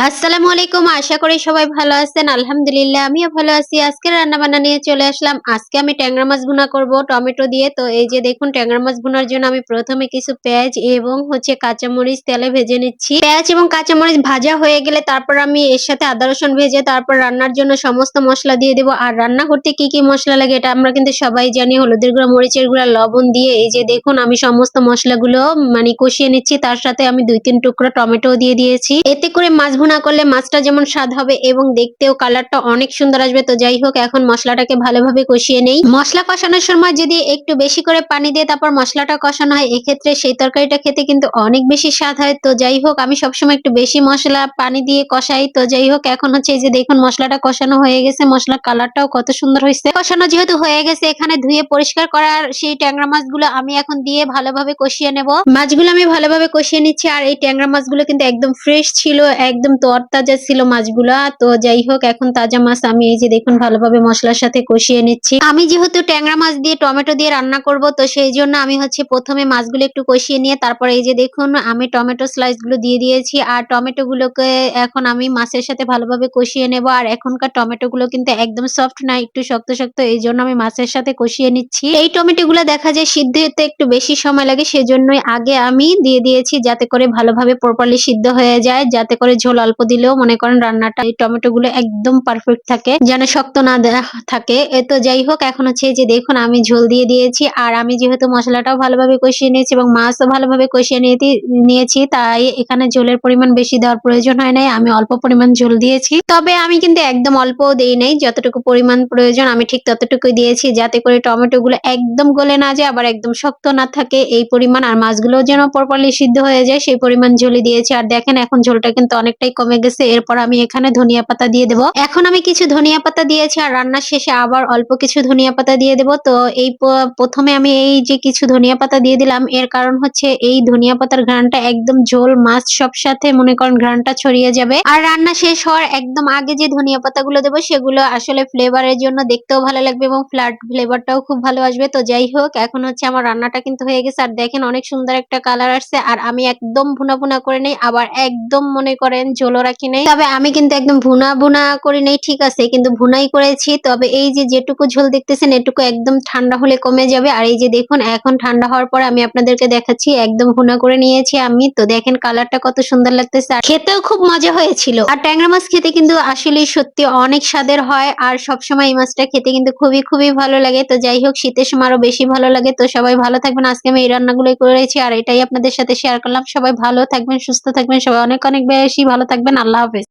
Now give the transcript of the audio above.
আসসালামু আলাইকুম। আশা করি সবাই ভালো আছেন। আলহামদুলিল্লাহ আমিও ভালো আছি। আজকে রান্না বান্না নিয়ে চলে আসলাম। আজকে আমি ট্যাংরা মাছ ভুনা করব টমেটো দিয়ে। তো এই যে দেখুন ট্যাংরা মাছ ভুনার জন্য আমি প্রথমে কিছু পেঁয়াজ এবং কাঁচামরিচ তেলে ভেজে নিচ্ছি। পেঁয়াজ এবং কাঁচামরিচ ভাজা হয়ে গেলে তারপর আমি এর সাথে আদা রসুন ভেজে তারপর রান্নার জন্য সমস্ত মশলা দিয়ে দেব। আর রান্না করতে কি কি মশলা লাগে এটা আমরা কিন্তু সবাই জানি। হলুদের গুঁড়া, মরিচের গুঁড়া, লবণ দিয়ে এই যে দেখুন আমি সমস্ত মশলাগুলো কষিয়ে নিচ্ছি। তার সাথে আমি 2-3 টুকরো টমেটো দিয়ে দিয়েছি। এতে করে মাছ ভুনা করলে মাছটা যেমন স্বাদ হবে এবং দেখতেও কালারটা অনেক সুন্দর আসবে। তো যাই হোক এখন মশলাটাকে ভালোভাবে কষিয়ে নেই। মশলা কষানোর সময় যদি একটু বেশি করে পানি দিয়ে তারপর মশলাটা কষানো হয় এক্ষেত্রে সেই তরকারিটা খেতে কিন্তু অনেক বেশি স্বাদ হয়। তো যাই হোক আমি সবসময় একটু বেশি মশলা পানি দিয়ে কষাই। তো যাই হোক এখন এই যে দেখুন মশলাটা কষানো হয়ে গেছে। মশলার কালারটাও কত সুন্দর হয়েছে। কষানো যেহেতু হয়ে গেছে এখানে ধুয়ে পরিষ্কার করার সেই ট্যাংরা মাছগুলো আমি এখন দিয়ে ভালোভাবে কষিয়ে নেব। মাছগুলো আমি ভালোভাবে কষিয়ে নিচ্ছি। আর এই ট্যাংরা মাছগুলো কিন্তু একদম ফ্রেশ ছিল, একদম তরতাজা ছিল মাছগুলা। তো যাই হোক এখন তাজা মাছ আমি এই যে দেখুন ভালোভাবে মশলার সাথে কষিয়ে নিচ্ছি। আমি যেহেতু ট্যাংরা মাছ দিয়ে টমেটো দিয়ে রান্না করব তো সেই জন্য আমি প্রথমে মাছগুলো একটু কষিয়ে নিয়ে তারপর এই যে দেখুন আমি টমেটো স্লাইস গুলো দিয়ে দিয়েছি। আর টমেটো গুলোকে এখন আমি মাছের সাথে ভালোভাবে কষিয়ে নেব। আর এখনকার টমেটো গুলো কিন্তু একদম সফট না, একটু শক্ত শক্ত, এই জন্য আমি মাছের সাথে কষিয়ে নিচ্ছি। এই টমেটো গুলো দেখা যায় সিদ্ধ হতে একটু বেশি সময় লাগে, সেজন্যই আগে আমি দিয়ে দিয়েছি যাতে করে ভালোভাবে প্রপারলি সিদ্ধ হয়ে যায়, যাতে করে ঝোল অল্প দিলেও মনে করেন রান্নাটা এই টমেটো গুলো একদম পারফেক্ট থাকে, যেন শক্ত না থাকে। তো যাই হোক এখন এই যে দেখুন আমি ঝোল দিয়ে দিয়েছি। আর আমি যেহেতু মশলাটাও ভালোভাবে কষিয়ে নিয়েছি এবং মাছও ভালোভাবে কষিয়ে নিয়েছি তাই এখানে ঝোলের পরিমাণ বেশি দেওয়ার প্রয়োজন হয় নাই, আমি অল্প পরিমাণ ঝোল দিয়েছি। তবে আমি কিন্তু একদম অল্পও দেই নাই, যতটুকু পরিমাণ প্রয়োজন আমি ঠিক ততটুকুই দিয়েছি যাতে করে টমেটো গুলো একদম গলে না যায় আবার একদম শক্ত না থাকে এই পরিমাণ। আর মাছগুলো যেন প্রপারলি সিদ্ধ হয়ে যায় সেই পরিমাণ ঝোলই দিয়েছি। আর দেখেন এখন ঝোলটা কিন্তু অনেকটাই কমে গেছে। এরপর আমি এখানে ধনিয়া পাতা দিয়ে দেবো। এখন আমি কিছু ধনিয়া পাতা দিয়েছি আর রান্নার শেষে আবার অল্প কিছু ধনিয়া পাতা দিয়ে দেবো। তো এই প্রথমে আমি এই যে কিছু ধনিয়া পাতা দিয়ে দিলাম, এর কারণ এই ধনিয়া পাতার ঘ্রাণটা একদম ঝোল মাছ সব সাথে মনে করেন ঘ্রাণটা ছড়িয়ে যাবে। আর রান্না শেষ হওয়ার একদম আগে যে ধনিয়া পাতাগুলো দেবো সেগুলো আসলে ফ্লেভারের জন্য দেখতেও ভালো লাগবে এবং ফ্লেভারটাও খুব ভালো আসবে। তো যাই হোক এখন আমার রান্নাটা কিন্তু হয়ে গেছে। আর দেখেন অনেক সুন্দর একটা কালার আসছে। আর আমি একদম ভুনা ভুনা করে নেই, আবার একদম মনে করেন ঝোলও রাখি নাই। তবে আমি কিন্তু একদম ভুনা ভুনা করি নাই, ঠিক আছে, কিন্তু ভুনাই করেছি। তবে এই যে যেটুকু ঝোল দেখতেছেন এটুকু একদম ঠান্ডা হলে কমে যাবে। আর এই যে দেখুন এখন ঠান্ডা হওয়ার পর আমি আপনাদেরকে দেখাচ্ছি একদম ভুনা করে নিয়েছি আমি। তো দেখেন কালারটা কত সুন্দর লাগতেছে আর খেতেও খুব মজা হয়েছিল। আর ট্যাংরা মাছ খেতে কিন্তু আসলেই সত্যি অনেক স্বাদের হয়। আর সবসময় এই মাছটা খেতে কিন্তু খুবই খুবই ভালো লাগে। তো যাই হোক শীতের সময় আরো বেশি ভালো লাগে। তো সবাই ভালো থাকবেন। আজকে আমি এই রান্নাগুলোই করেছি আর এটাই আপনাদের সাথে শেয়ার করলাম। সবাই ভালো থাকবেন, সুস্থ থাকবেন, সবাই অনেক অনেক বেশি ভালো থাকবেন। আল্লাহ হাফেজ।